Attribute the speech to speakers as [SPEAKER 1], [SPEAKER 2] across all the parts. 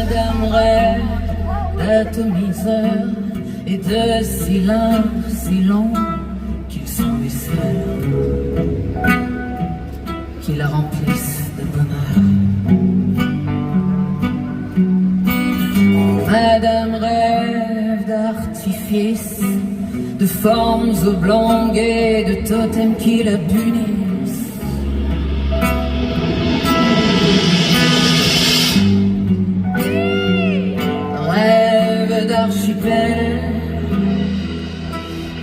[SPEAKER 1] Madame rêve d'atomiseur et de cylindres si longs qu'ils sont les seuls qui la remplissent de bonheur. Madame rêve d'artifices, de formes oblongues et de totems qui la punissent. Rêve d'archipel,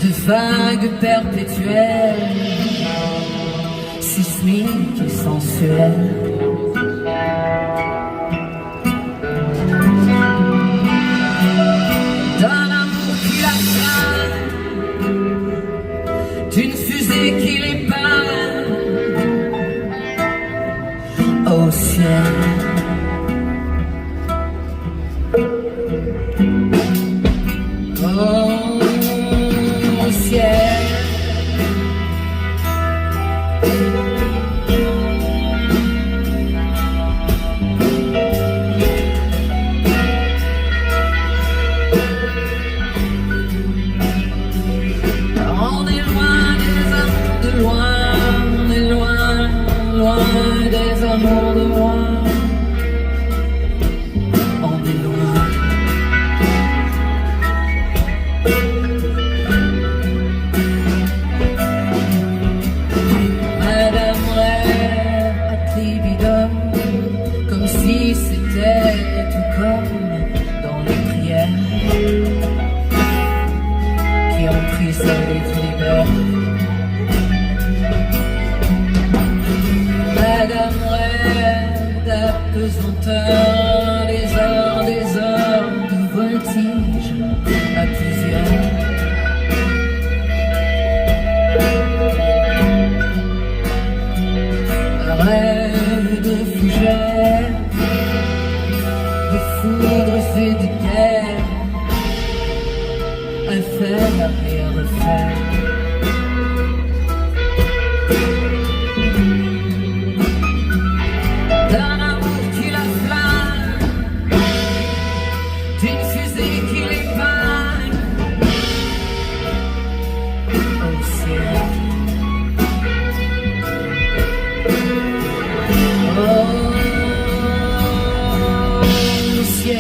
[SPEAKER 1] de vagues perpétuelles, sismiques et sensuelles. D'une fusée qui les peint au ciel. Au ciel. Des amours de loin, on est loin. Madame rêve à tribidum, comme si c'était tout comme dans les prières qui ont pris sa libère. Madame rêve d'apesanteur, des heures de voltige à plusieurs. Rêve de fougères, de foudre et de guerre, à faire et à refaire. D'un amour qui la flamme, d'une fusée qui l'épargne au ciel. Au ciel.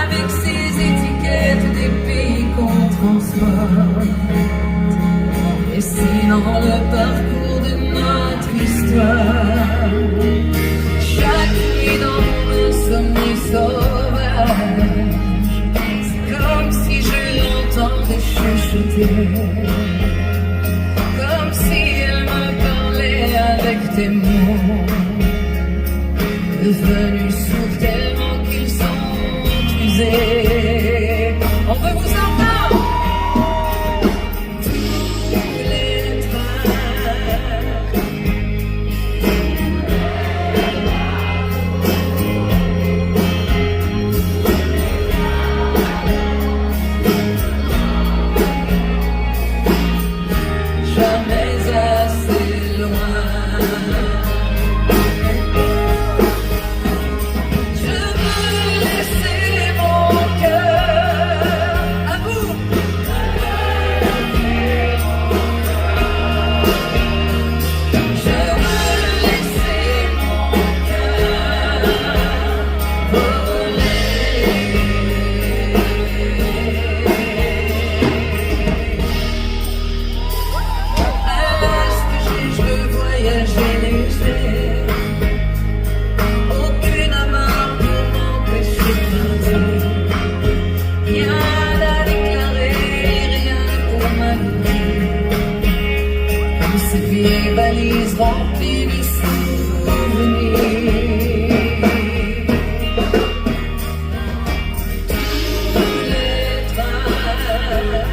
[SPEAKER 1] avec ces étiquettes des pays qu'on transporte, dessinant le parcours de notre histoire. Chaque nuit dans le sommeil sauvage, c'est comme si je l'entendais chuchoter, comme si elle me parlait avec des mots devenus sourds tellement qu'ils sont usés. On veut vous entendre. Tous les trains, jamais assez loin. Ces valises remplies de souvenirs, tous les trains, je veux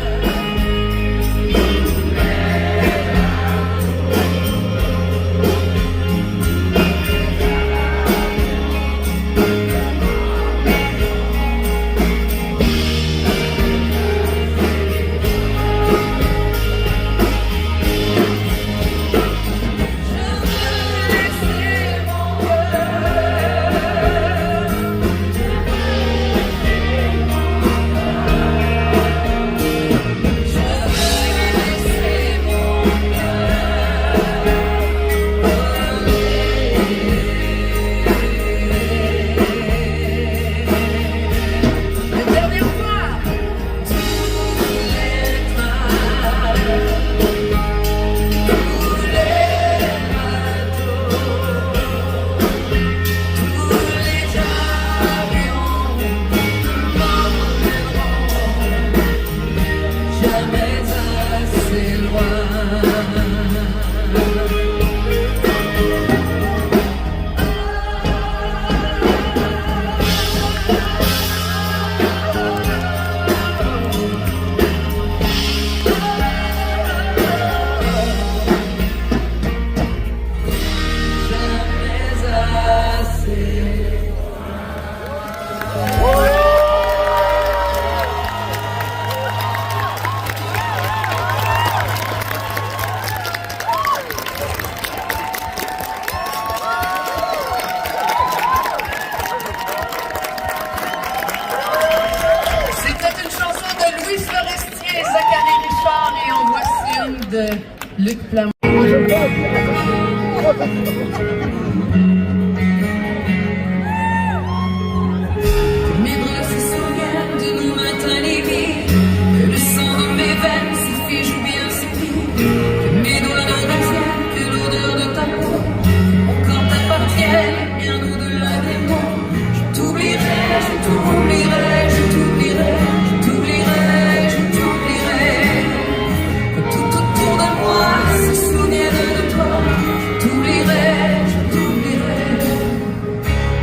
[SPEAKER 1] Luc Plamondon. Mes bras se souviennent de nos matins lévés, que le sang dans mes veines se fige ou bien se plie, que mes doigts ne retiennent que l'odeur de ta peau, que mon corps t'appartienne bien au-delà des mots. Je t'oublierai, je t'oublierai, je t'oublierai, je t'oublierai, je t'oublierai. Que tout autour de moi se souvienne de toi. Je t'oublierai, je t'oublierai.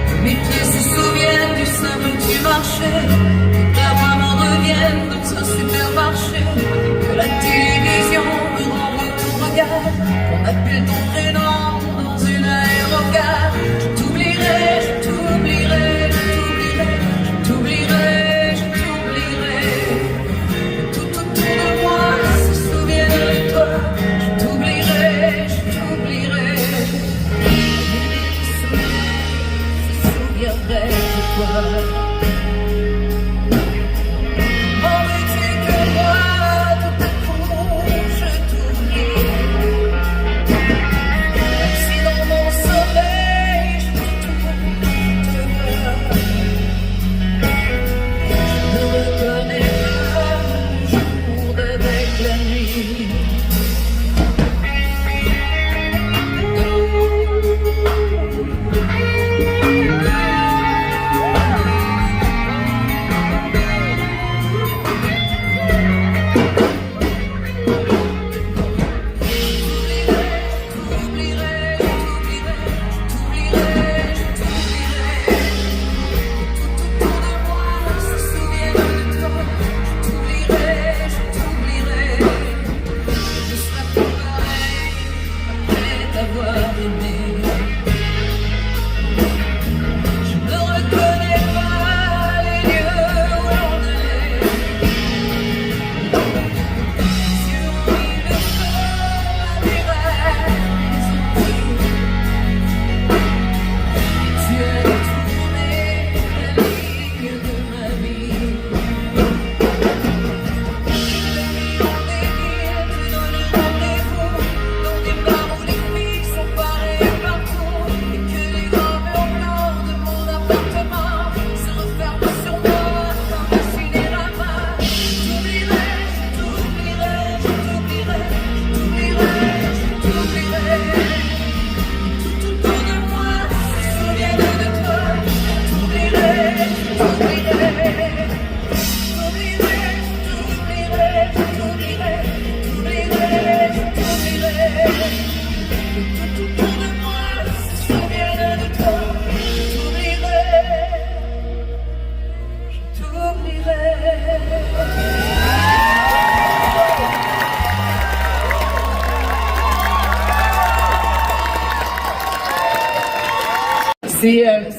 [SPEAKER 1] Que mes pieds se souviennent du sable où tu marchais, que ta voix m'en revienne dans un supermarché, que la télévision me renvoie ton regard, qu'on appelle ton prénom dans une aérogare. Je t'oublierai, je t'oublierai, je t'oublierai, je t'oublierai, je t'oublierai. Que tout autour de moi se souvienne de toi. Je t'oublierai, je t'oublierai. Se souviendrai de toi. Oh, veux-tu que moi, tout à coup, je t'oublie? Même si dans mon sommeil, je te vois. Je ne reconnais pas le jour d'avec la nuit.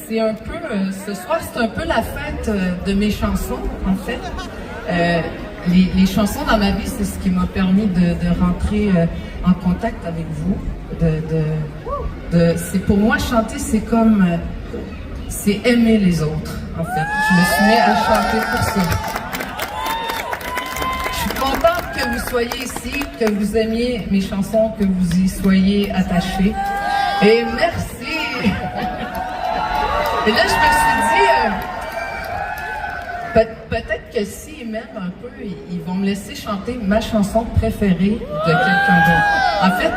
[SPEAKER 1] C'est un peu, ce soir, c'est un peu la fête de mes chansons, en fait. Les chansons dans ma vie, c'est ce qui m'a permis de rentrer en contact avec vous. C'est pour moi, chanter, c'est comme, c'est aimer les autres, en fait. Je me suis mis à chanter pour ça. Je suis contente que vous soyez ici, que vous aimiez mes chansons, que vous y soyez attachés. Et merci! Et là, je me suis dit, peut-être que s'ils m'aiment un peu, ils vont me laisser chanter ma chanson préférée de quelqu'un d'autre. En fait,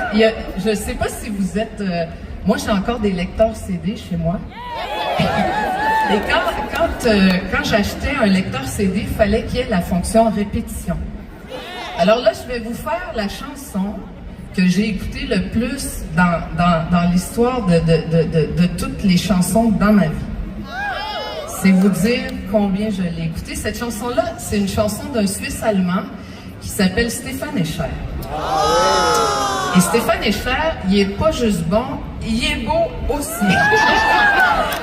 [SPEAKER 1] je ne sais pas si vous êtes... moi, j'ai encore des lecteurs CD chez moi. Et quand j'achetais un lecteur CD, il fallait qu'il y ait la fonction répétition. Alors là, je vais vous faire la chanson que j'ai écoutée le plus dans l'histoire de toutes les chansons dans ma vie. C'est vous dire combien je l'ai écoutée. Cette chanson-là, c'est une chanson d'un Suisse allemand qui s'appelle Stéphane Escher. Et Stéphane Escher, il est pas juste bon, il est beau aussi.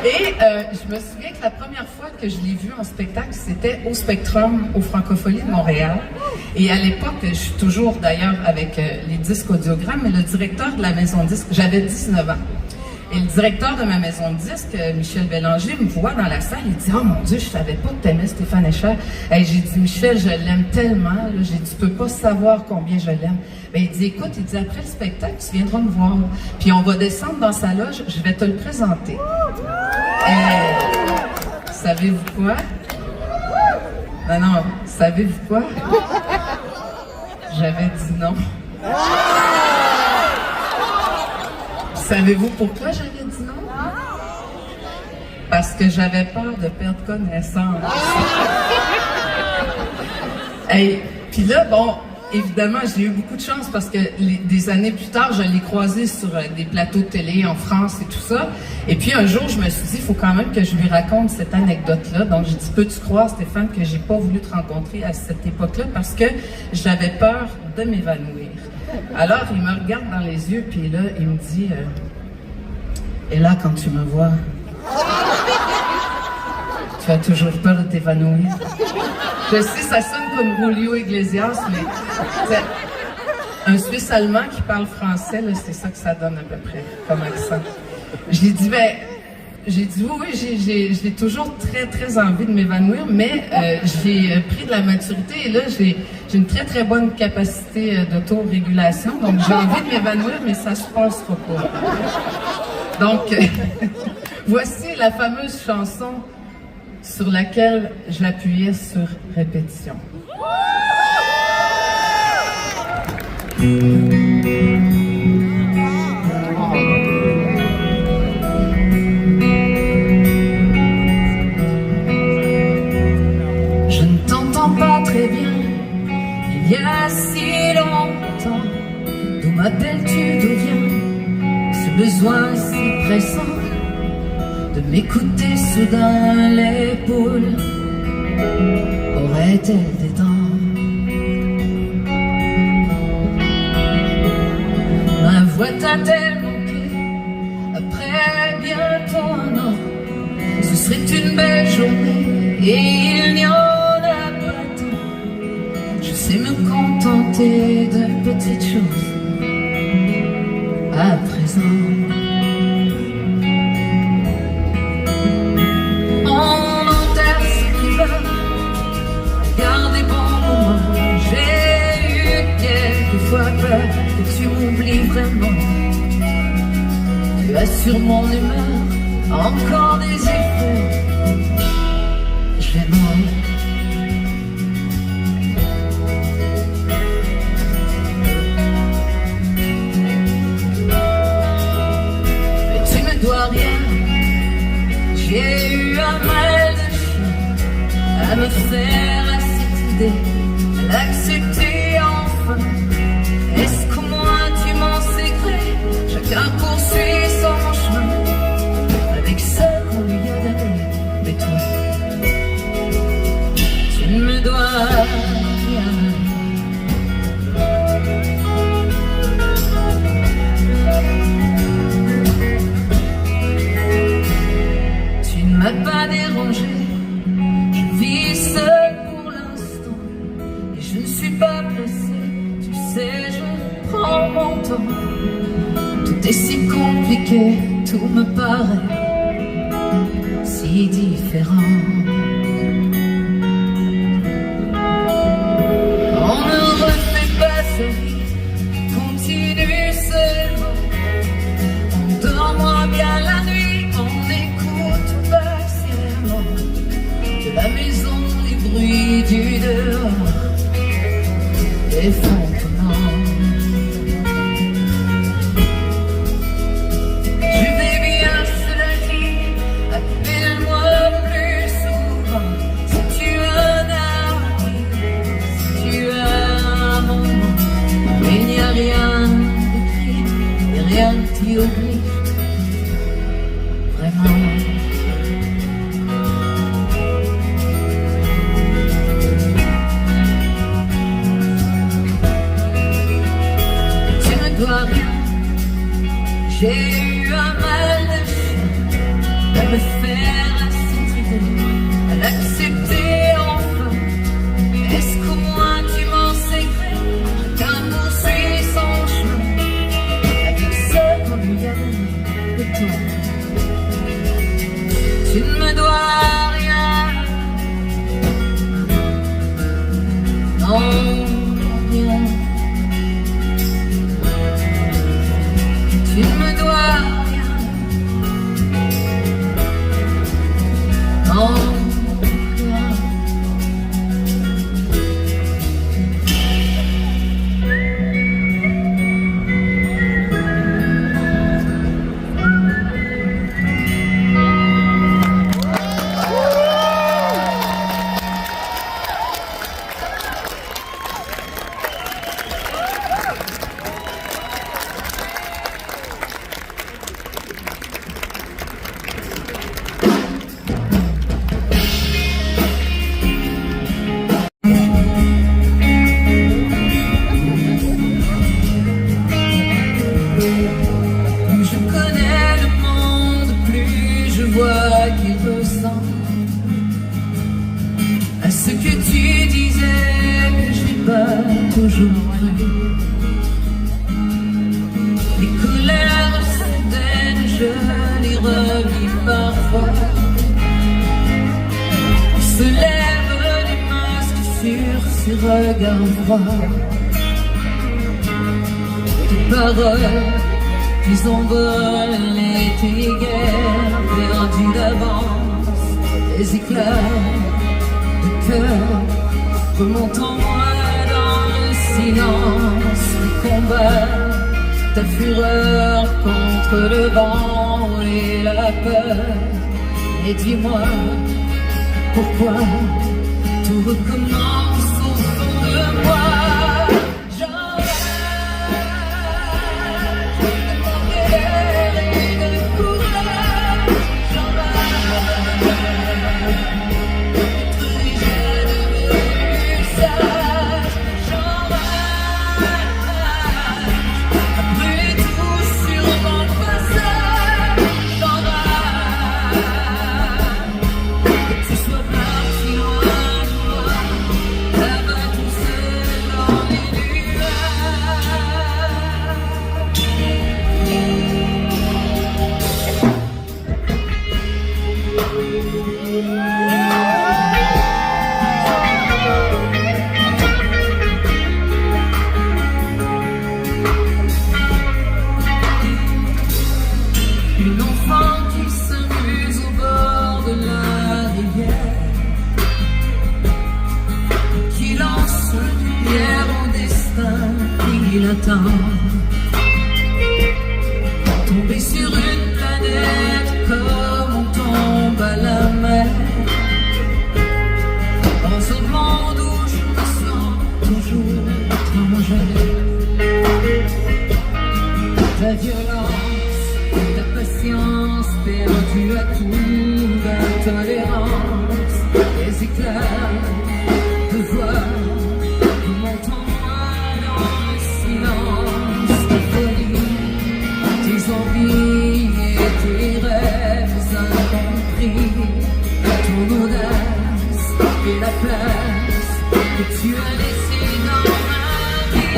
[SPEAKER 1] Et je me souviens que la première fois que je l'ai vu en spectacle, c'était au Spectrum, au Francophonie de Montréal. Et à l'époque, je suis toujours d'ailleurs avec les disques audiogrammes, mais le directeur de la maison disque, j'avais 19 ans. Et le directeur de ma maison de disques, Michel Bélanger, me voit dans la salle, il dit « Oh mon Dieu, je savais pas que t'aimais Stéphane Escher. » Et j'ai dit « Michel, je l'aime tellement. » J'ai dit « Tu peux pas savoir combien je l'aime. » Ben, il dit « Écoute, il dit après le spectacle, tu viendras me voir. Puis on va descendre dans sa loge, je vais te le présenter. » Et savez-vous quoi? Non, savez-vous quoi? J'avais dit non. Savez-vous pourquoi j'avais dit non? Parce que j'avais peur de perdre connaissance. Hey, puis là, bon, évidemment, j'ai eu beaucoup de chance parce que des années plus tard, je l'ai croisé sur des plateaux de télé en France et tout ça. Et puis un jour, je me suis dit, il faut quand même que je lui raconte cette anecdote-là. Donc j'ai dit, peux-tu croire, Stéphane, que j'ai pas voulu te rencontrer à cette époque-là parce que j'avais peur de m'évanouir. Alors, il me regarde dans les yeux, puis là, il me dit, et là, quand tu me vois, tu as toujours peur de t'évanouir. Je sais, ça sonne comme Julio Iglesias, mais un Suisse allemand qui parle français, là, c'est ça que ça donne à peu près comme accent. J'ai dit, oui, j'ai toujours très, très envie de m'évanouir, mais j'ai pris de la maturité et là, j'ai une très, très bonne capacité d'autorégulation, donc j'ai envie de m'évanouir, mais ça se passera pas. Donc, voici la fameuse chanson sur laquelle j'appuyais sur répétition. Très bien, il y a si longtemps. D'où m'appelles-tu, d'où vient ce besoin si pressant de m'écouter soudain? L'épaule aurait-elle des dents? Ma voix t'a-t-elle manqué après bientôt un an? Ce serait une belle journée et il n'y en c'est me contenter de petites choses à présent. On enterre ce qui va, garde des bons moments. J'ai eu quelquefois peur que tu m'oublies vraiment. Tu as sur mon humeur encore des effets. Je vais mourir. J'ai eu un mal de chien à me faire à cette idée, à l'accepter enfin. Est-ce qu'au moins tu m'en sais gré? Chacun poursuit son chemin avec ce qu'on lui a donné. Mais toi, tu ne me dois rien. M'a pas dérangé, je vis seul pour l'instant et je ne suis pas pressé, tu sais, je prends mon temps. Tout est si compliqué, tout me paraît si différent. On ne refait pas sa vie, continue seulement. On dort moins bien la nuit. La maison, les bruits du dehors, les frontements. Je vais bien, cela dit, appelle-moi plus souvent. Si tu as un avenir, si tu as un moment, il n'y a rien d'écrit, et rien qui oblige, vraiment. J'ai eu un mal de chien à me faire à cette idée, à l'accepter enfin. Est-ce qu'au moins tu m'en sais gré? Chacun poursuit son chemin avec ce qu'on lui a donné de toi. vois rien en toi. Qu'il ressemble à ce que tu disais que j'ai pas toujours cru. Les colères soudaines, je les revis parfois. Se lèvent les masques sur ces regards froids. Tes paroles, tes envols, tes guerres perdues d'avance, des éclats de cœur remontent en moi dans le silence. Les combats, ta fureur contre le vent et la peur. Et dis-moi pourquoi tout recommence au fond de moi. Une enfant qui s'amuse au bord de la rivière, qui lance une pierre au destin qui l'attend. Tomber sur une planète comme on tombe à la mer, dans un monde où je me sens toujours étrangère. Ta violence, ta patience perdue à toute intolérance, les éclats de voix remontent en moi dans le silence. Ta folie, tes envies et tes rêves incompris, ton audace et la place que tu as laissée dans ma vie.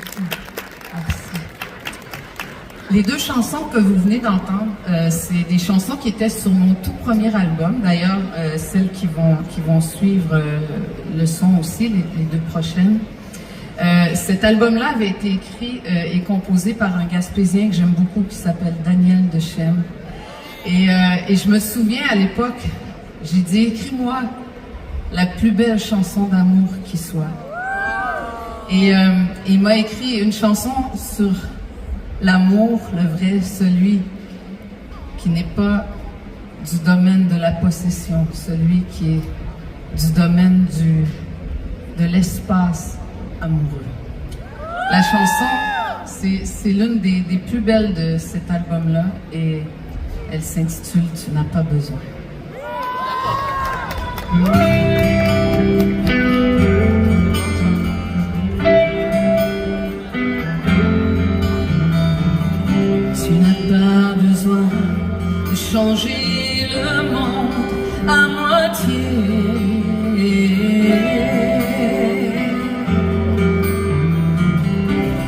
[SPEAKER 1] beaucoup. Merci. Les deux chansons que vous venez d'entendre, c'est des chansons qui étaient sur mon tout premier album. D'ailleurs, celles qui vont suivre le son aussi, les deux prochaines. Cet album-là avait été écrit et composé par un Gaspésien que j'aime beaucoup qui s'appelle Daniel Dechem. Et je me souviens à l'époque, j'ai dit, écris-moi la plus belle chanson d'amour qui soit. Et il m'a écrit une chanson sur l'amour, le vrai, celui qui n'est pas du domaine de la possession, celui qui est du domaine de l'espace amoureux. La chanson, c'est l'une des plus belles de cet album-là et elle s'intitule « Tu n'as pas besoin ». Tu n'as pas besoin de changer le monde à moitié.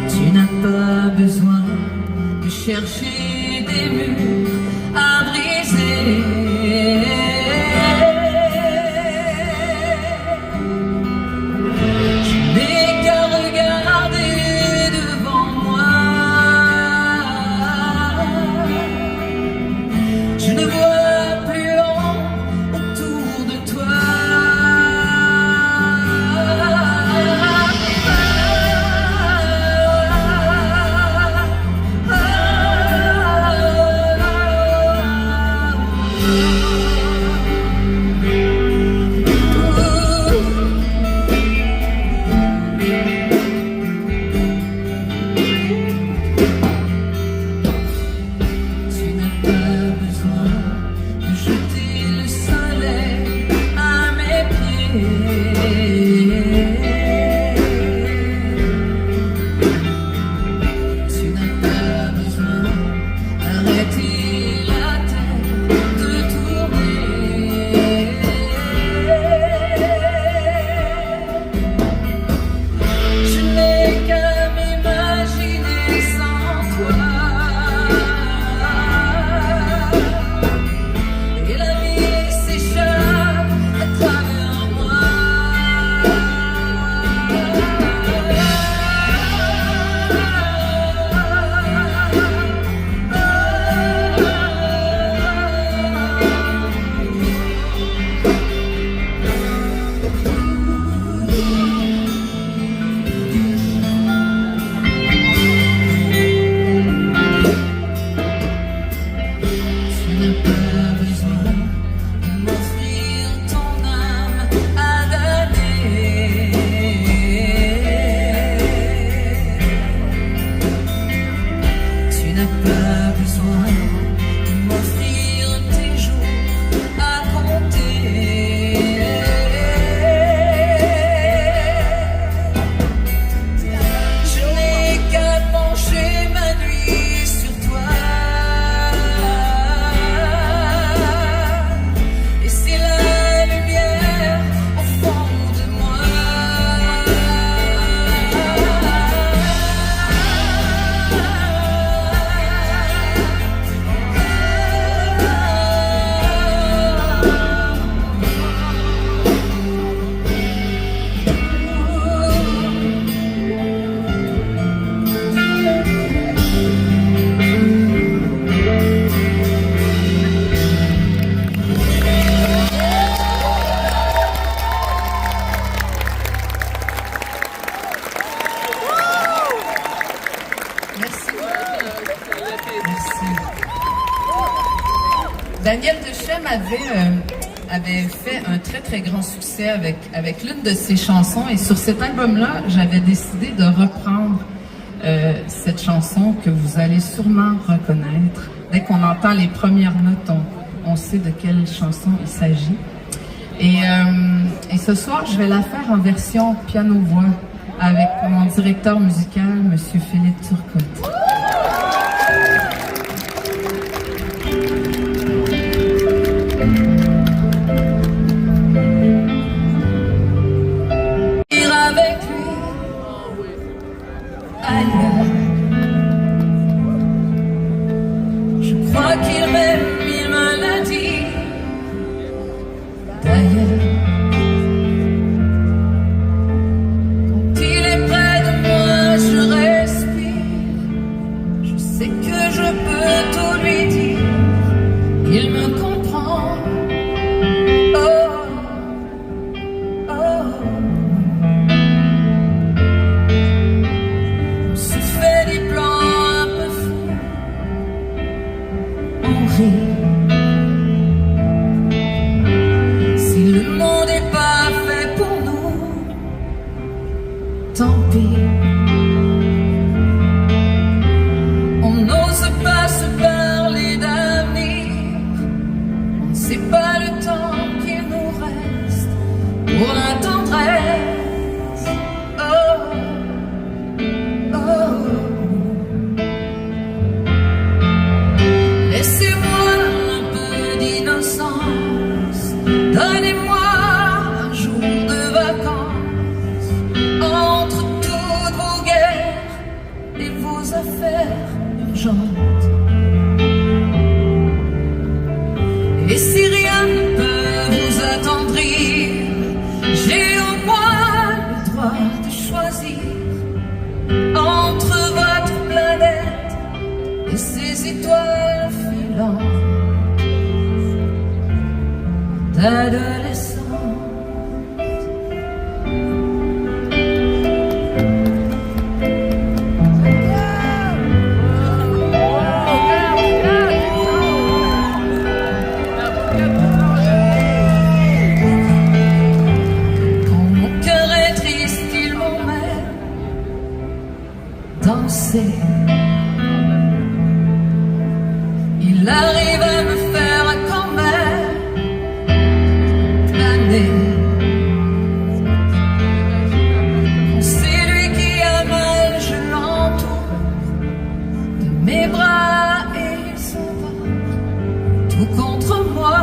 [SPEAKER 1] Tu n'as pas besoin de chercher des murs à briser. Daniel Dechem avait fait un très très grand succès avec l'une de ses chansons et sur cet album-là, j'avais décidé de reprendre cette chanson que vous allez sûrement reconnaître. Dès qu'on entend les premières notes, on sait de quelle chanson il s'agit. Et ce soir, je vais la faire en version piano-voix avec mon directeur musical, M. Philippe Turcotte. pour la tendresse. Oh, oh. Laissez-moi un peu d'innocence, donnez-moi un jour de vacances entre toutes vos guerres et vos affaires urgentes. Et si rien ne peut vous attendrir, j'ai au moins le droit de choisir entre votre planète et ces étoiles filantes d'adolescence. Danser. Il arrive à me faire quand même planer. C'est lui qui a mal, je l'entoure de mes bras et il s'en va tout contre moi.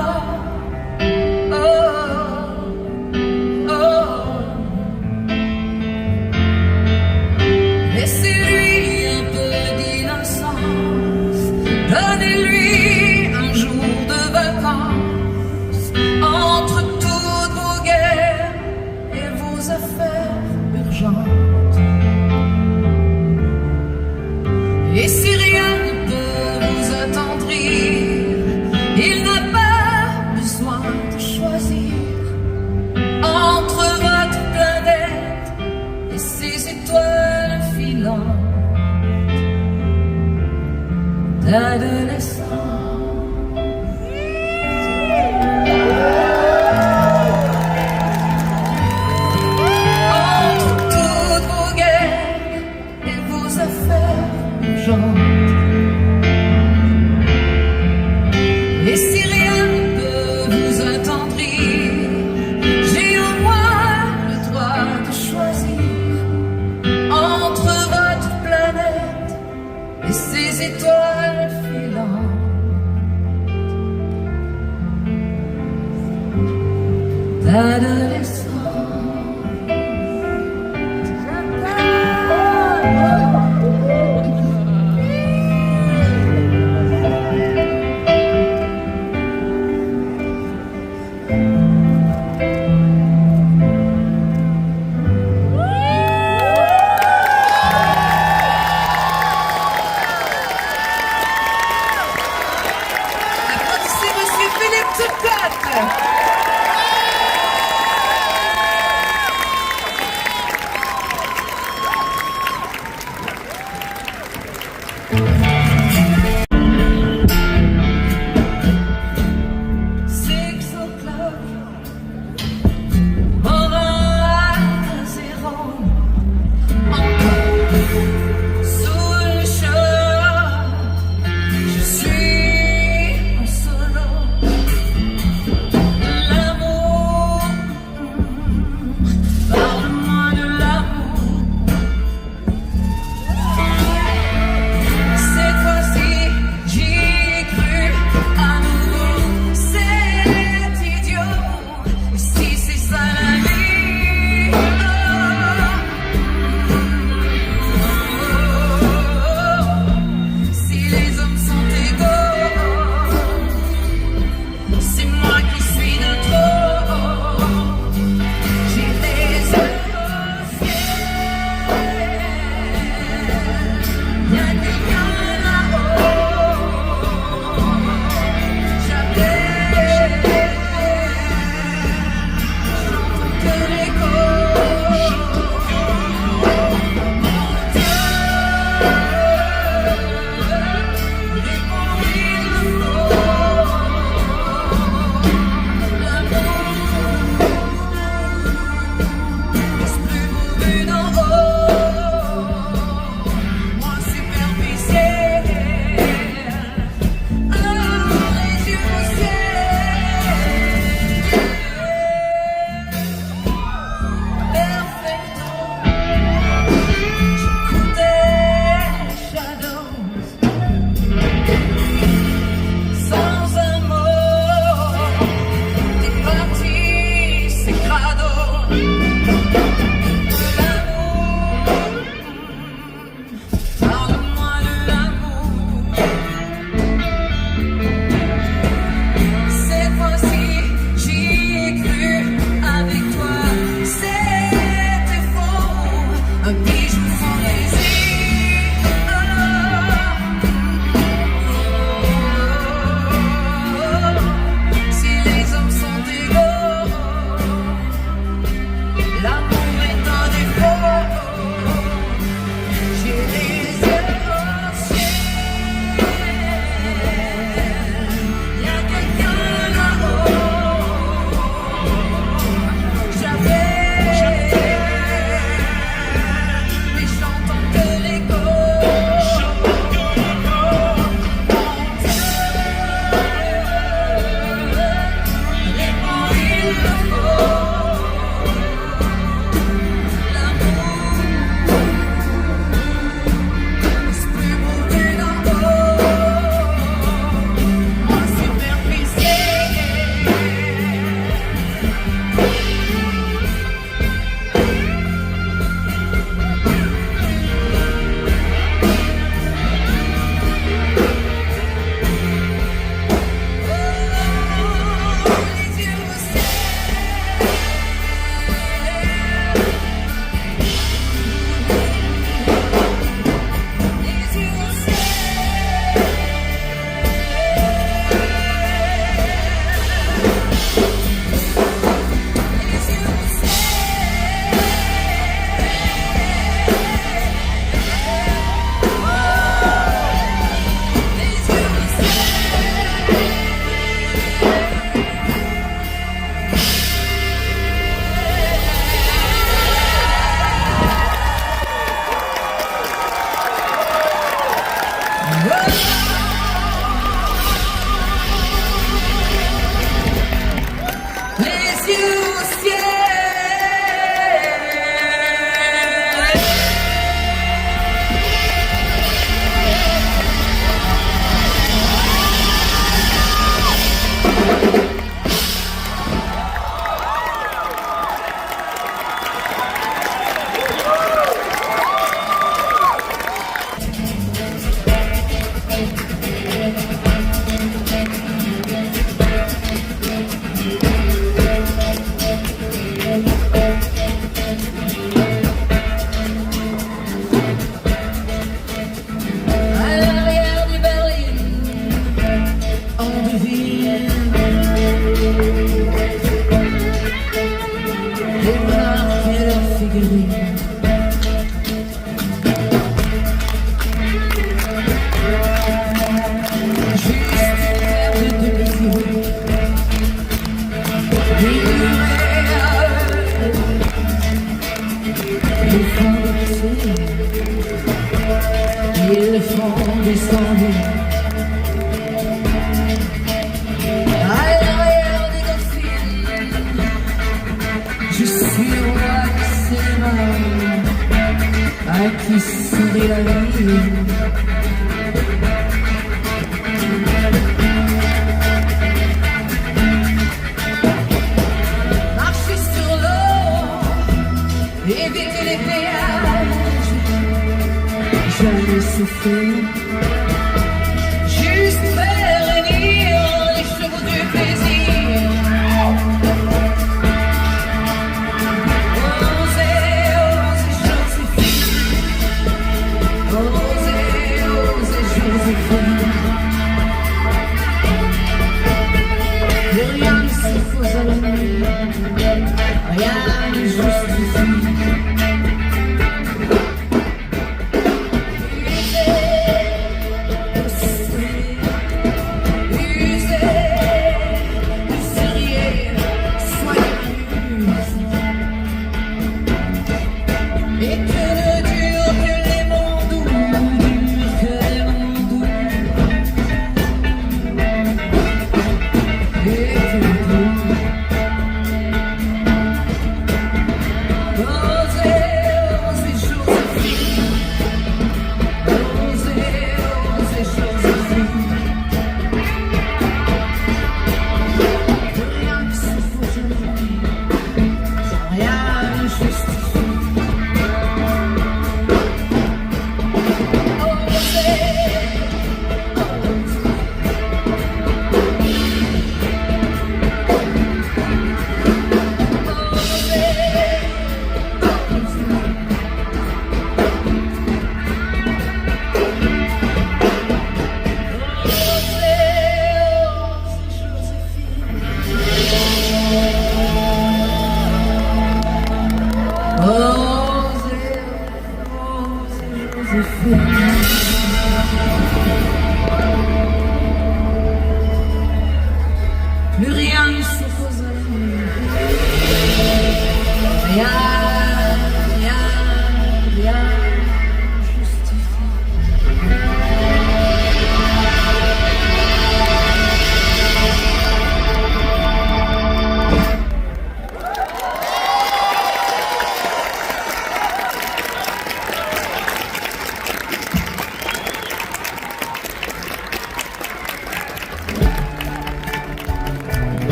[SPEAKER 1] Donnez-lui un jour de vacances entre toutes vos guerres et vos affaires urgentes. Et si rien ne peut vous attendrir, il n'a pas besoin de choisir entre votre planète et ses étoiles filantes d'adolescence. Entre toutes vos guerres et vos affaires urgentes. Et si rien ne peut vous attendrir, j'ai au moins le droit de choisir entre votre planète et ses étoiles filantes d'adolescence. Applaudissez Monsieur Philippe Turcotte. descendu à l'arrière des dauphines. Je suis roi du cinéma à qui sourit la vie. Marcher sur l'eau, éviter les péages, jamais souffrir, juste faire réunir les chevaux du plaisir. Osez, osez Joséphine, osez, osez Joséphine. Plus rien ne s'oppose à l'amour, rien ne justifie. Plus rien ne s'oppose à l'amour, rien, rien, rien justifie.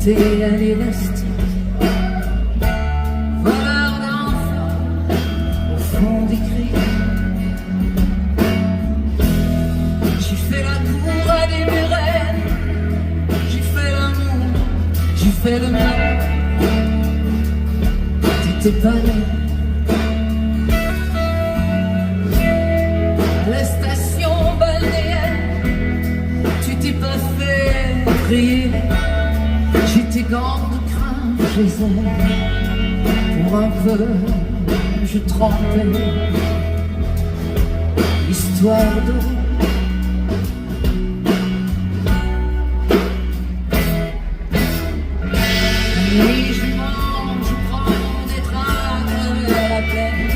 [SPEAKER 1] À l'élastique, voleur d'enfants au fond des cris. J'ai fait la cour à des murennes, j'ai fait l'amour, j'ai fait le mal. T'étais pas là. À la station balnéaire, tu t'es pas fait prier. J'étais gants de crin, je les ai. Pour un peu, je trempais. Histoire de nuit, je mange, je prends des trains à la plaine.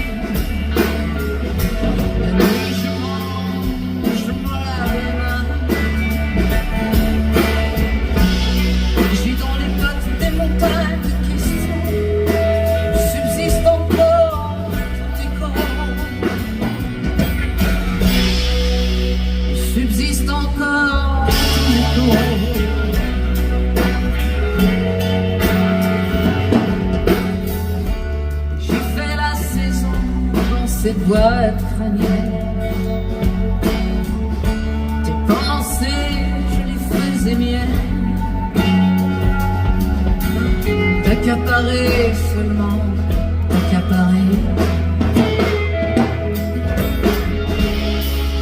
[SPEAKER 1] La nuit, je mange, je me lave les mains. J'ai dans les pattes des montagnes de questions. Subsiste encore tous tes corps. Subsiste encore tous les corps. J'ai fait la saison dans cette boîte crânienne. Tes pensées, je les faisais miennes. T'accaparer seulement, t'accaparer.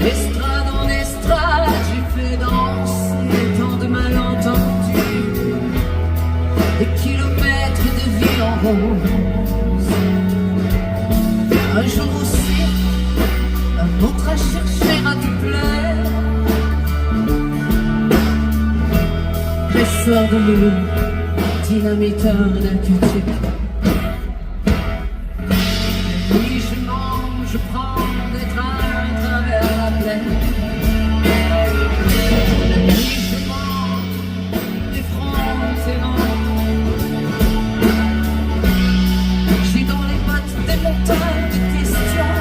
[SPEAKER 1] D'estrade en estrade, j'ai fait danser tant de malentendus. Des kilomètres de vie en rose. Un jour aussi, un autre à chercher à te plaire.
[SPEAKER 2] Chasseur de loups, dynamiteur d'acutique. Oui, je mange, je prends des trains à travers la plaine. Oui, je mange des fronts. J'ai dans les pattes des montagnes de questions.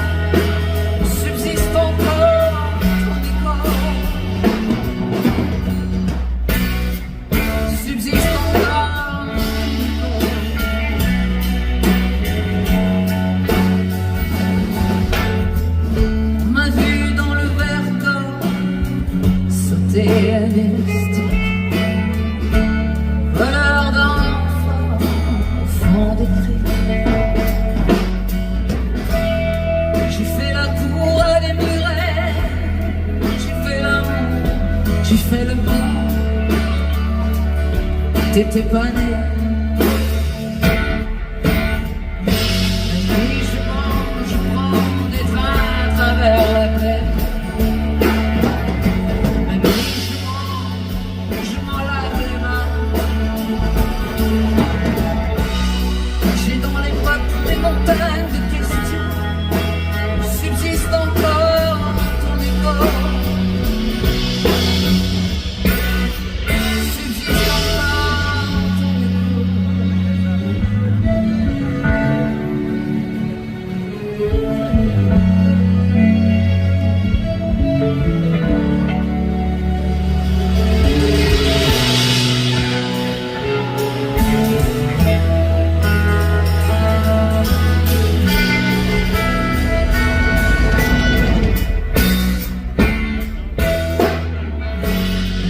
[SPEAKER 2] Subsiste encore ton décor. Subsiste encore on m'a vu dans le Vercors sauter à l'est. Voleur d'enfants au fond des cris. J'ai fait la cour à des murets. J'ai fait l'amour, j'ai fait le bon. T'étais pas né. La nuit je mange, je prends des trains à travers la plaine. La nuit je mange, je m'en lave les mains. J'ai dans les pattes des montagnes de questions. Subsiste encore ton écho. Subsiste encore ton écho.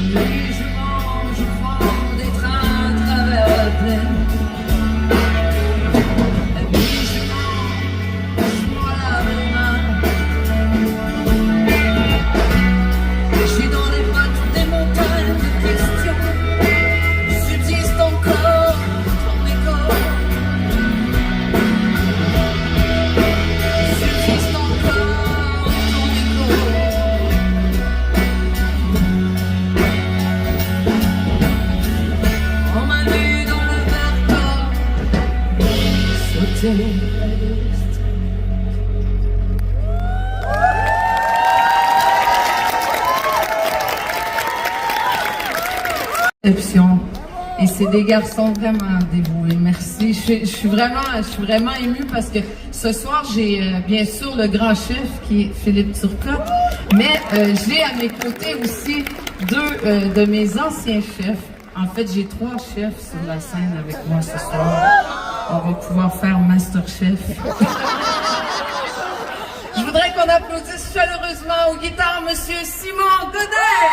[SPEAKER 2] Oui, je mange, je prends des trains à travers la plaine. La nuit je mange, je m'en lave les mains. J'ai dans les pattes des montagnes de questions. Subsiste encore ton écho. Subsiste encore ton écho. On m'a vu dans le Vercors sauter à l'est.
[SPEAKER 1] Et c'est des garçons vraiment dévoués. Merci. Je suis vraiment émue parce que ce soir, j'ai bien sûr le grand chef qui est Philippe Turcotte, mais j'ai à mes côtés aussi deux de mes anciens chefs. En fait, j'ai 3 chefs sur la scène avec moi ce soir. On va pouvoir faire Masterchef. Je voudrais qu'on applaudisse chaleureusement aux guitares Monsieur Simon Godin.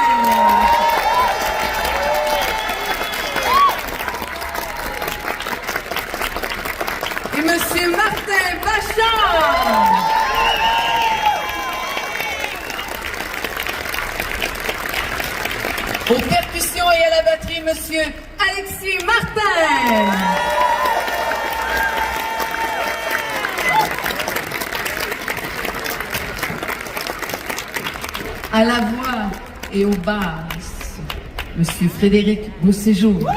[SPEAKER 1] Et Monsieur Martin Bachand. Aux percussions et à la batterie, Monsieur Alexis Martin. À la voix et aux basses, Monsieur Frédéric Beauséjour.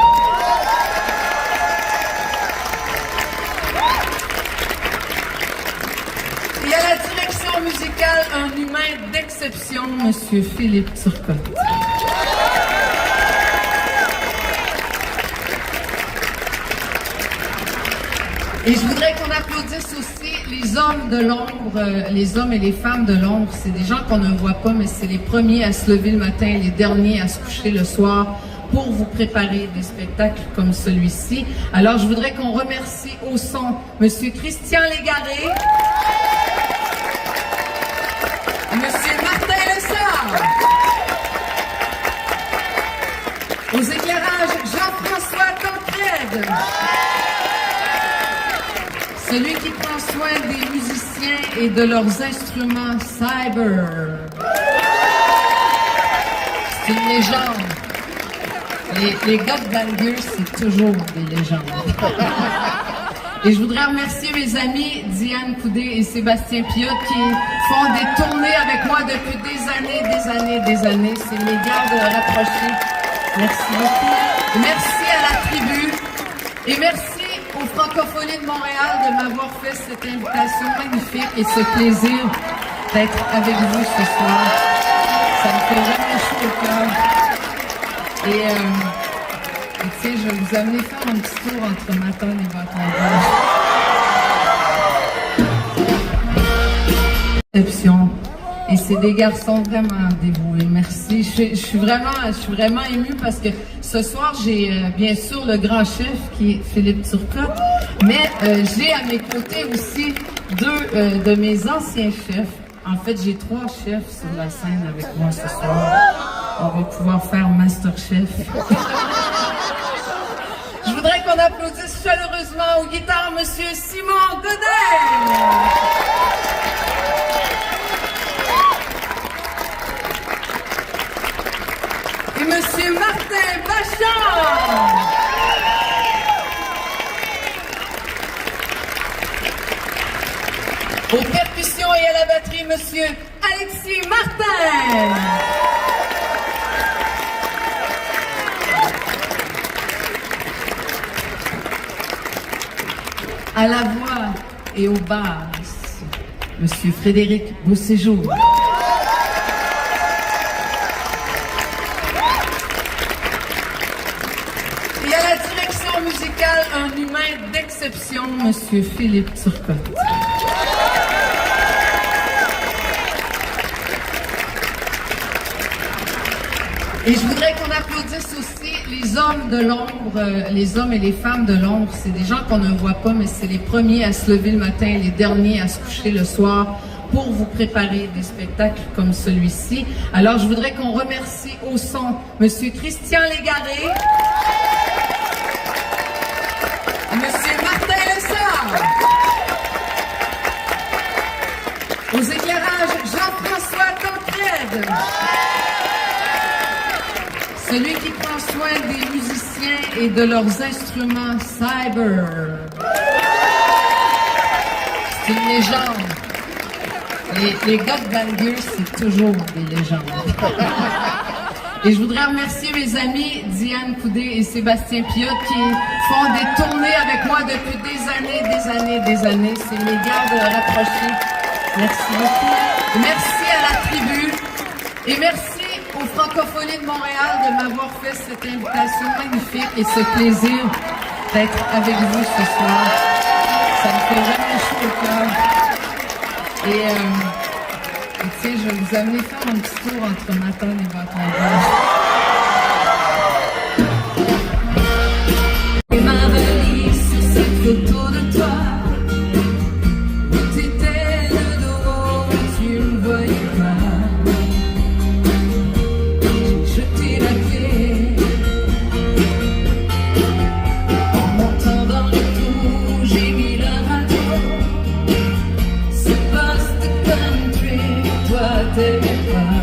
[SPEAKER 1] Et à la direction musicale, un humain d'exception, Monsieur Philippe Turcotte. Et je voudrais qu'on applaudisse aussi les hommes de l'ombre, les hommes et les femmes de l'ombre. C'est des gens qu'on ne voit pas, mais c'est les premiers à se lever le matin, les derniers à se coucher le soir pour vous préparer des spectacles comme celui-ci. Alors, je voudrais qu'on remercie au son Monsieur Christian Légaré, Monsieur Martin Lessard, aux éclairages Jean-François Tancrède, celui qui prend soin des musiciens et de leurs instruments Cyber. C'est une légende. Les gars de Bangers, c'est toujours des légendes. Et je voudrais remercier mes amis Diane Coudé et Sébastien Piot qui font des tournées avec moi depuis des années. C'est mes gardes rapprochés. Merci beaucoup. Merci à la tribu. Et merci aux Francophonies de Montréal de m'avoir fait cette invitation magnifique et ce plaisir d'être avec vous ce soir. Ça me fait vraiment chaud au cœur. Et tiens, je vais vous amener faire un petit tour entre Matane et Bâton. Et c'est des garçons vraiment dévoués. Merci. Je suis vraiment émue parce que ce soir, j'ai bien sûr le grand chef qui est Philippe Turcotte, mais j'ai à mes côtés aussi deux de mes anciens chefs. En fait, j'ai 3 chefs sur la scène avec moi ce soir. On va pouvoir faire Masterchef. Je voudrais qu'on applaudisse chaleureusement aux guitares Monsieur Simon Godet. Et Monsieur Martin Bachand. Aux percussions et à la batterie, Monsieur Alexis Martin. À la voix et aux basses, Monsieur Frédéric Beauséjour. Et à la direction musicale, un humain d'exception, Monsieur Philippe Turcotte. Et je voudrais qu'on applaudisse aussi les hommes de l'ombre, les hommes et les femmes de l'ombre. C'est des gens qu'on ne voit pas, mais c'est les premiers à se lever le matin, les derniers à se coucher le soir pour vous préparer des spectacles comme celui-ci. Alors, je voudrais qu'on remercie au son Monsieur Christian Légaré, Monsieur Martin Lessard, aux éclairages Jean-François Tancrède, celui qui prend soin des musiciens et de leurs instruments cyber. C'est une légende. Les gars de Bangor, c'est toujours des légendes. Et je voudrais remercier mes amis Diane Coudé et Sébastien Piot qui font des tournées avec moi depuis des années. C'est mes gardes rapprochés. Merci beaucoup. Et merci à la tribu. Et merci aux Francophonies de Montréal de m'avoir fait cette invitation magnifique et ce plaisir d'être avec vous ce soir. Ça me fait vraiment chaud au cœur. Et tiens, je vais vous amener faire un petit tour entre Matane et Bâton.
[SPEAKER 2] Et ma valise sur cette photo de toi, où t'étais de dos, tu ne voyais pas. J'ai jeté la clé en montant dans le trou, j'ai mis la radio. Ce poste country, toi t'aimais pas.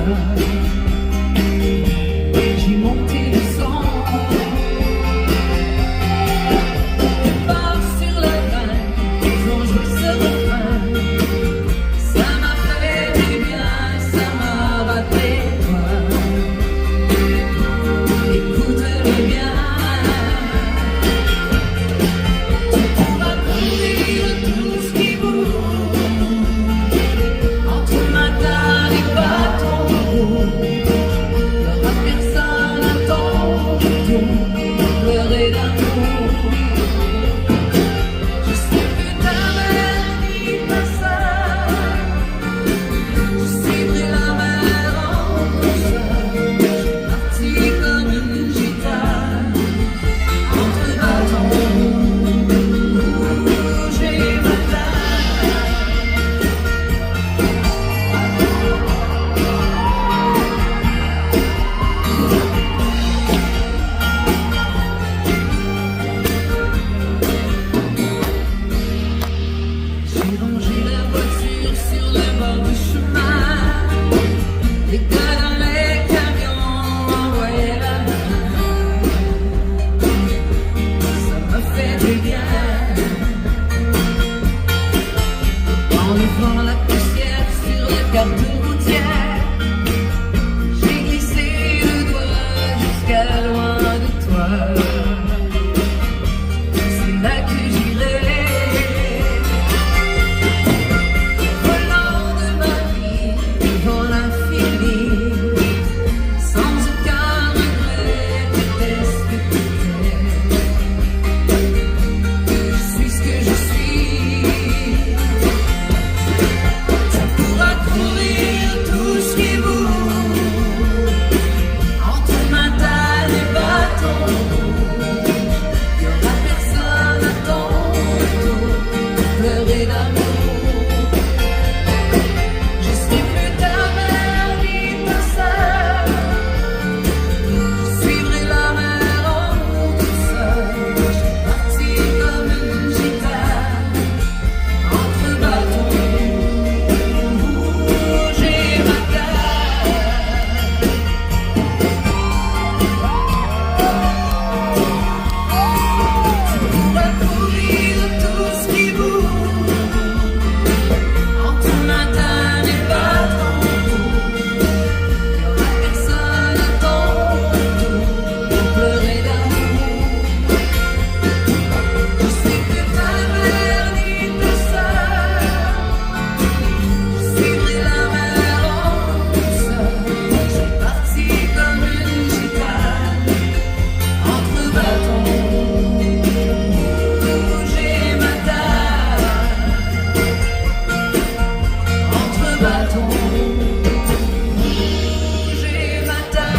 [SPEAKER 2] d'amour. Je suis plus ta mère ni ta sœur. Je suivrai la mer en toute seule. Je suis partie comme une gitane entre bateaux rouges et macades. Pour parcourir tout ce qui bouge entre matin et bateau, il n'y aura personne à ton tour pour pleurer d'amour. Je suis plus ta mère ni ta sœur. Je suivrai la mer en douceur. Je suis partie comme une gitane entre bateaux rouges et macades. Entre bateaux rouges et macades.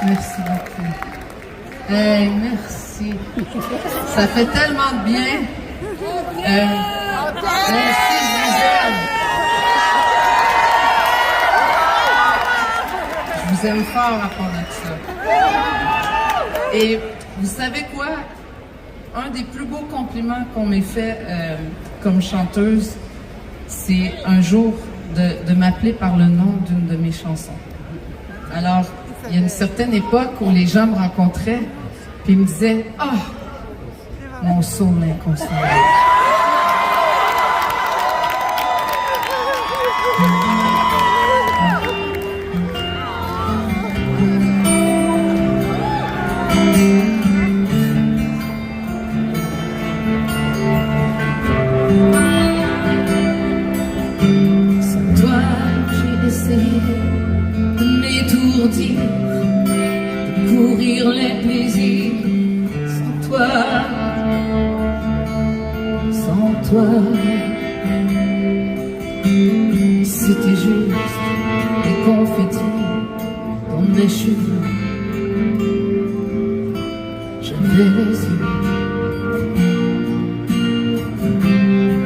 [SPEAKER 1] Merci beaucoup. Hey, merci. Ça fait tellement de bien. Merci, je vous aime. Je vous aime fort à part de ça. Et vous savez quoi? Un des plus beaux compliments qu'on m'ait fait comme chanteuse, c'est un jour de m'appeler par le nom d'une de mes chansons. Alors, il y a une certaine époque où les gens me rencontraient puis ils me disaient « Ah, mon soul inconsolable. »
[SPEAKER 2] Sans toi, j'ai essayé de m'étourdir, de courir les plaisirs. Sans toi, c'était juste des confettis dans mes cheveux. J'avais les yeux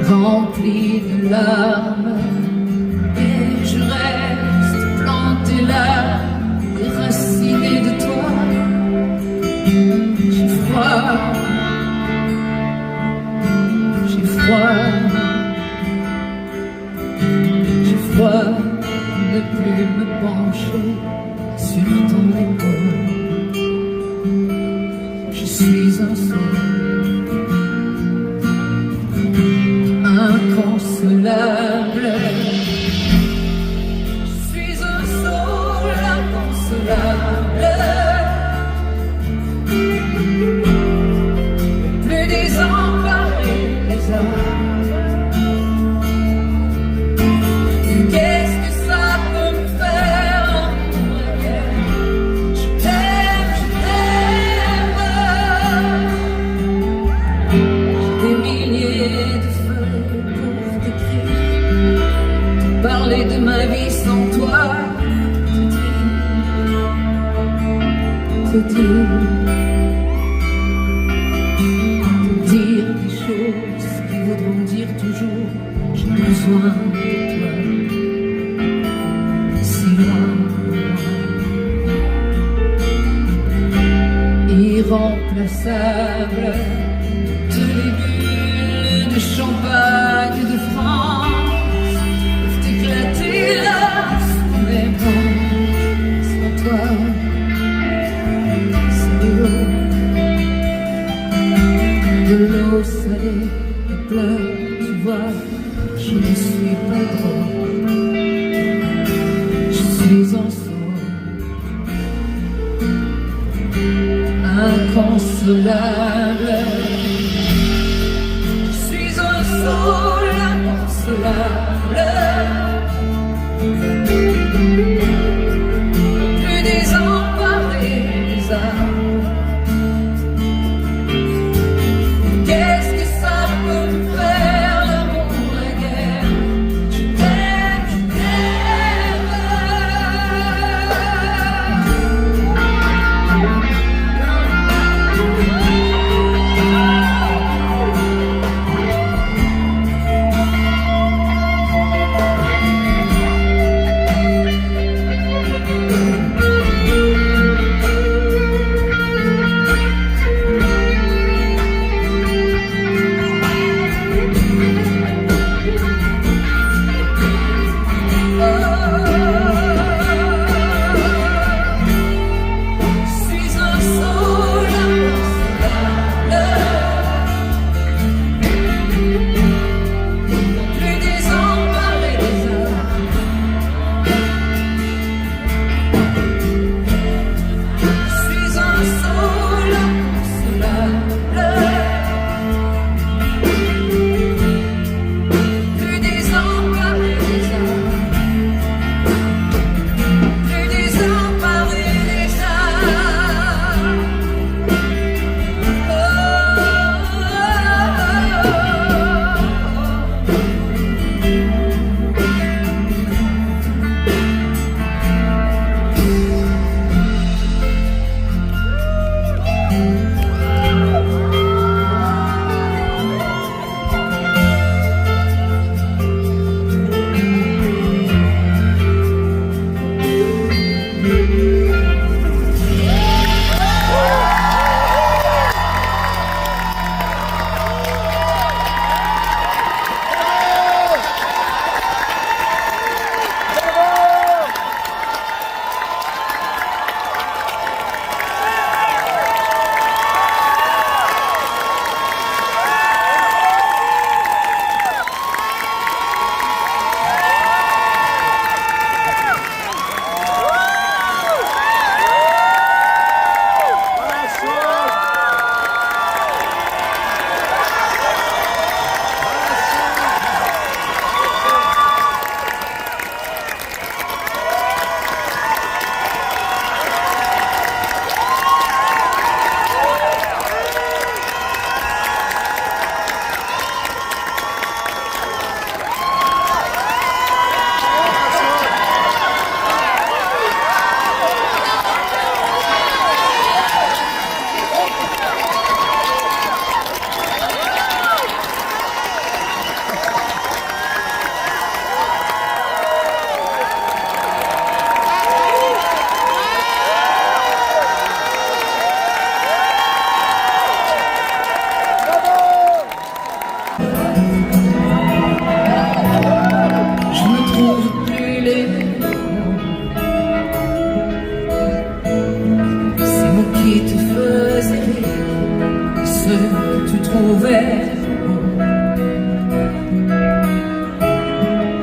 [SPEAKER 2] remplis de larmes et je reste plantée là, déracinée de toi. J'ai froid, j'ai froid, j'ai froid de ne plus me pencher sur ton épaule. Je suis un sourd inconsolable. Je suis un sourd inconsolable. Plus désemparé les hommes. Qu'est-ce que ça peut me faire en moyen? Je t'aime, j'ai des milliers de feuilles pour t'écrire, te parler de ma vie sans toi, te dire des choses qui voudront dire toujours j'ai besoin de toi, si loin, irremplaçable. Toutes les bulles de champagne de France peuvent éclater là sous mes branches. Sans toi, c'est de l'eau salée, de pleurs, tu vois. toi, je ne suis pas drôle. Je suis en sourd, inconsolable. Je suis un soul inconsolable. Plus désemparé des âmes. Qu'est-ce que ça peut me faire, l'amour, la guerre? Je t'aime, je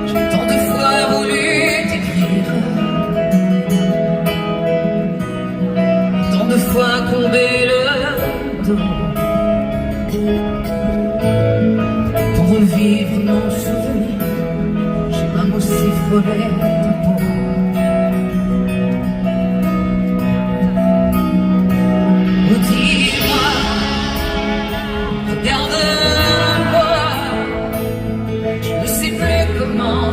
[SPEAKER 2] j'ai tant de fois voulu t'écrire, tant de fois courbé le dos pour revivre nos souvenirs. J'ai même aussi frôlé ta peau. Oh, dis-moi, regarde-moi, je ne sais plus comment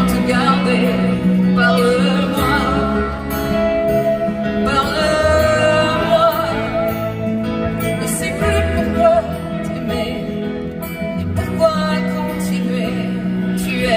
[SPEAKER 2] te garder. Parle-moi, parle-moi, je ne sais plus pourquoi t'aimer et pourquoi continuer. Tu es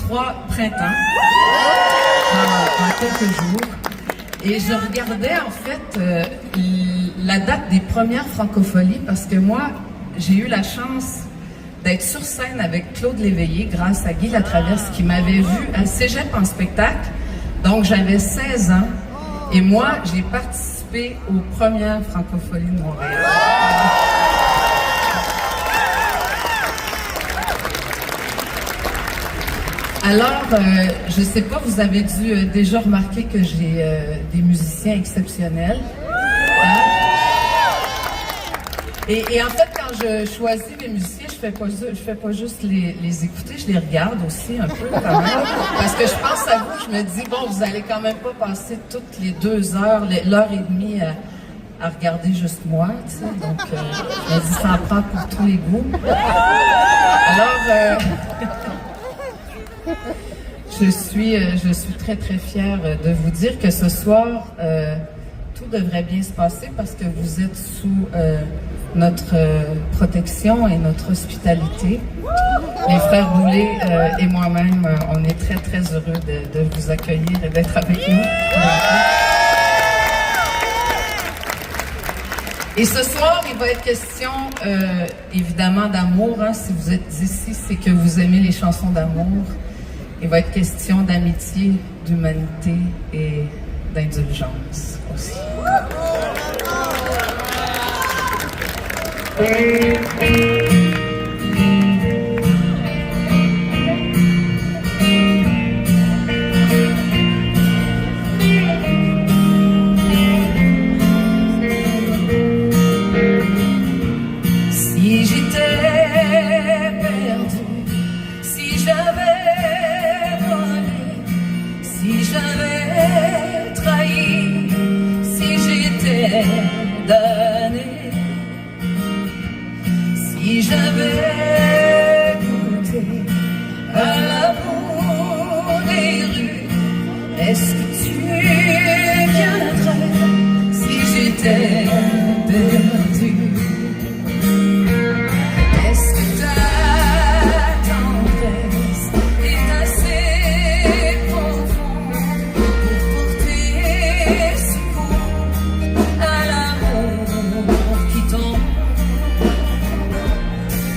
[SPEAKER 1] 3 printemps dans quelques jours. Et je regardais en fait la date des premières francopholies parce que moi, j'ai eu la chance d'être sur scène avec Claude Léveillé grâce à Guy Latraverse qui m'avait vu à Cégep en spectacle. Donc j'avais 16 ans et moi, j'ai participé aux premières francopholies de Montréal. Alors, je sais pas, vous avez dû déjà remarquer que j'ai des musiciens exceptionnels. Hein? Et en fait, quand je choisis mes musiciens, je fais pas juste les écouter, je les regarde aussi un peu quand même. Parce que je pense à vous, je me dis, bon, vous allez quand même pas passer toutes les 2 heures, l'heure et demie à regarder juste moi, tu sais. Donc, je me dis, ça en prend pour tous les goûts. Alors... Je suis très très fière de vous dire que ce soir, tout devrait bien se passer parce que vous êtes sous notre protection et notre hospitalité. Les frères Boulay et moi-même, on est très très heureux de vous accueillir et d'être avec nous. Et ce soir, il va être question évidemment d'amour. Hein. Si vous êtes ici, c'est que vous aimez les chansons d'amour. Il va être question d'amitié, d'humanité et d'indulgence aussi. Si j'étais perdu, si j'avais si j'avais trahi, si j'étais damné, si j'avais goûté à l'amour des rues, est-ce que tu viendrais si j'étais perdu? Est-ce que ta tendresse est assez profonde pour porter secours à l'amour qui tombe?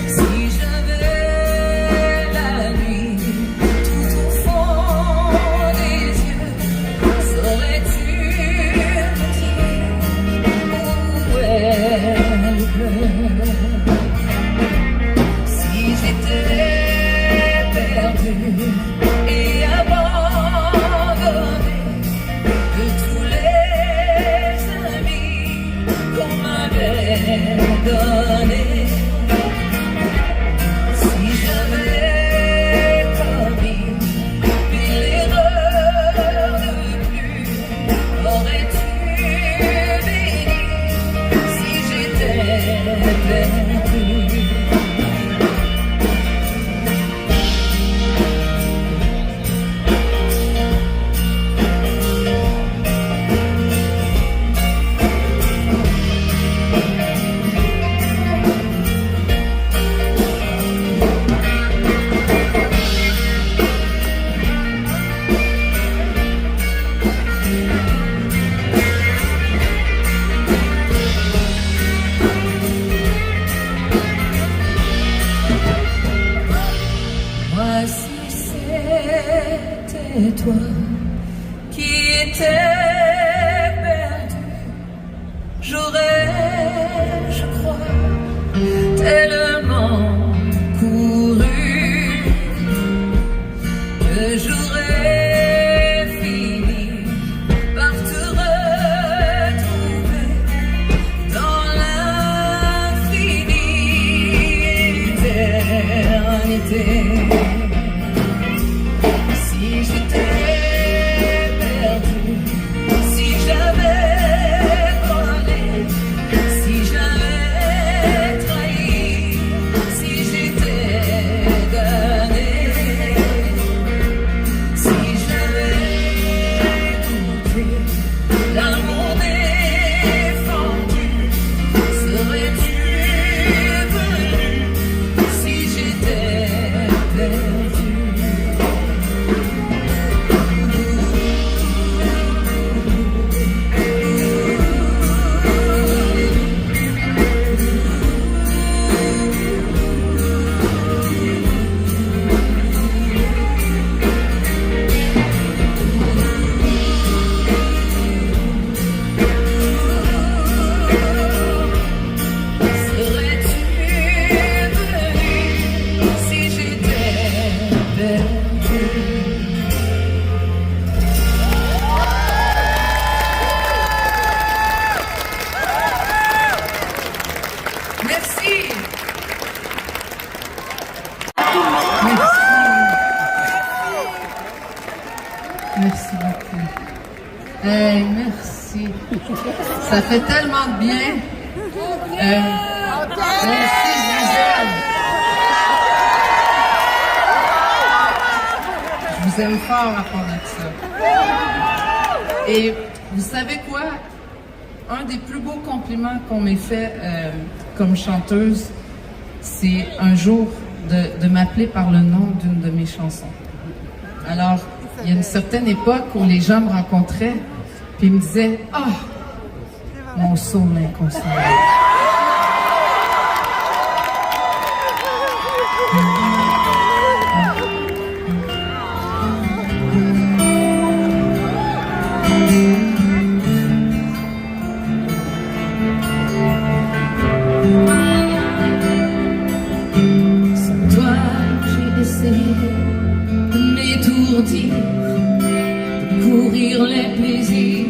[SPEAKER 1] Si j'avais la nuit tout au fond des yeux, saurais-tu me dire où elle pleure? Si j'étais perdu et abandonné de tous les amis qu'on m'avait donnés, si j'avais commis une erreur de plus, aurais-tu béni si j'étais perdu? Moi, si c'était toi qui étais perdu, j'aurais, je crois, tellement couru que j'aurais fini par te retrouver dans l'infinie éternité. Si j'étais perdu, si j'avais volé, si j'avais trahi, si j'étais damné, si j'avais goûté l'amour défendu, serais-tu venu si j'étais Ça fait tellement de bien. Merci, je vous aime. Je vous aime fort à part de ça. Et vous savez quoi? Un des plus beaux compliments qu'on m'ait fait comme chanteuse, c'est un jour de m'appeler par le nom d'une de mes chansons. Alors, il y a une certaine époque où les gens me rencontraient puis ils me disaient « Ah, mon soul inconsolable. »
[SPEAKER 2] Sans toi, j'ai essayé de m'étourdir, de courir les plaisirs.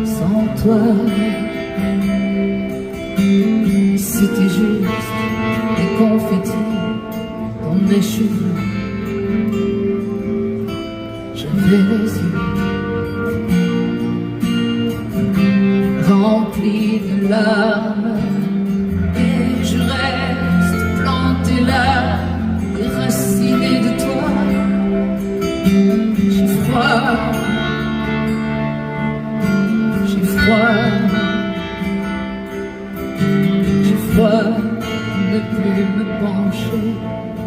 [SPEAKER 2] Sans toi, c'était juste des confettis dans mes cheveux. J'avais les yeux remplis de larmes et je reste planté là, déraciné de toi. J'ai froid, j'ai froid, j'ai froid de ne plus me pencher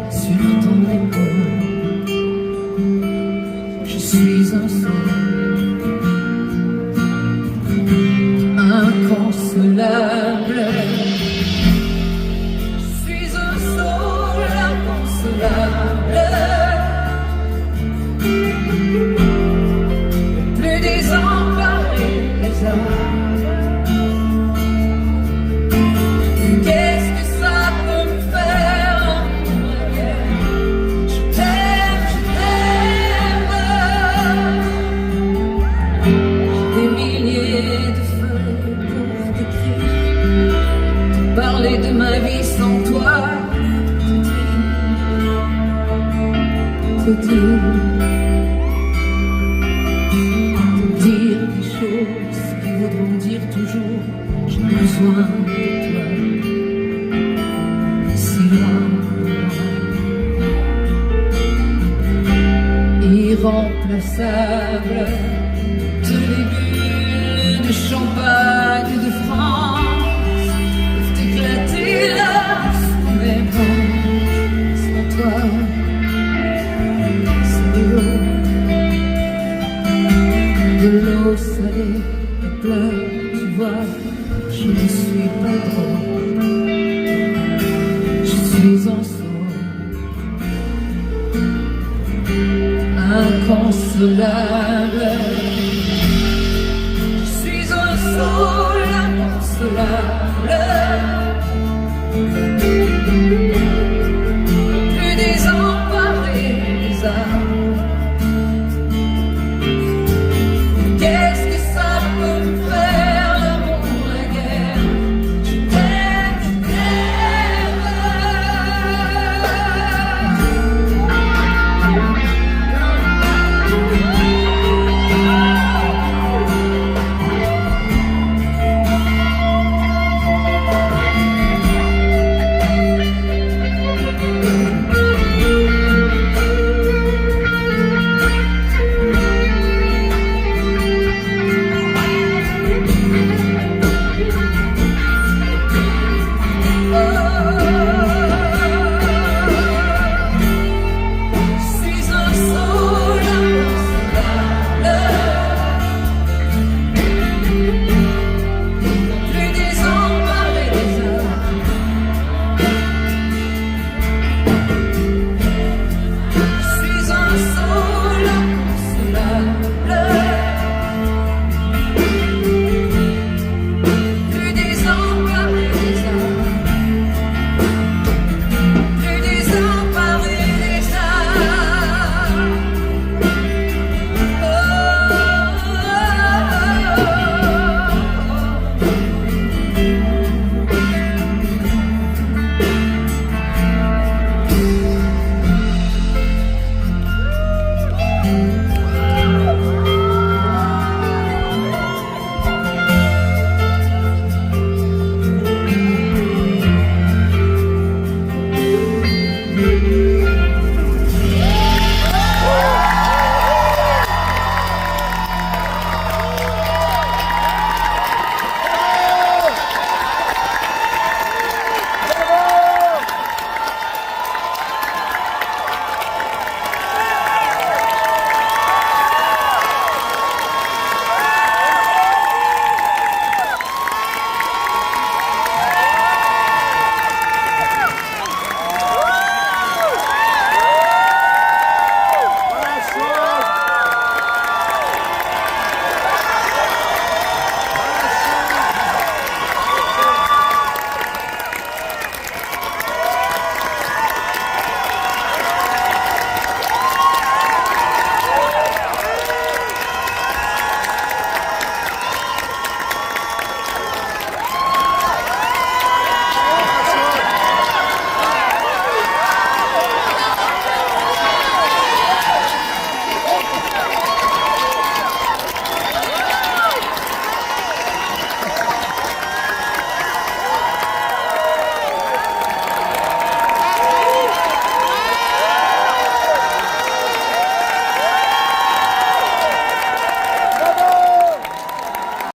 [SPEAKER 2] sur ton épaule. Je suis un sourd inconsolable. Je suis un soul inconsolable. Plus désemparé les hommes. Qu'est-ce que ça peut me faire en arrière? Je t'aime, j'ai des milliers de feuilles pour t'écrire, te parler de ma vie sans toi, te dire des choses qui voudront dire toujours j'ai besoin de toi, si loin, irremplaçable. Toutes les bulles de champagne de France peuvent éclater là sous mes branches. Sans toi, de l'eau salée, de pleurs, tu vois, je ne suis pas drôle, je suis un sourd inconsolable. Je suis un sourd inconsolable.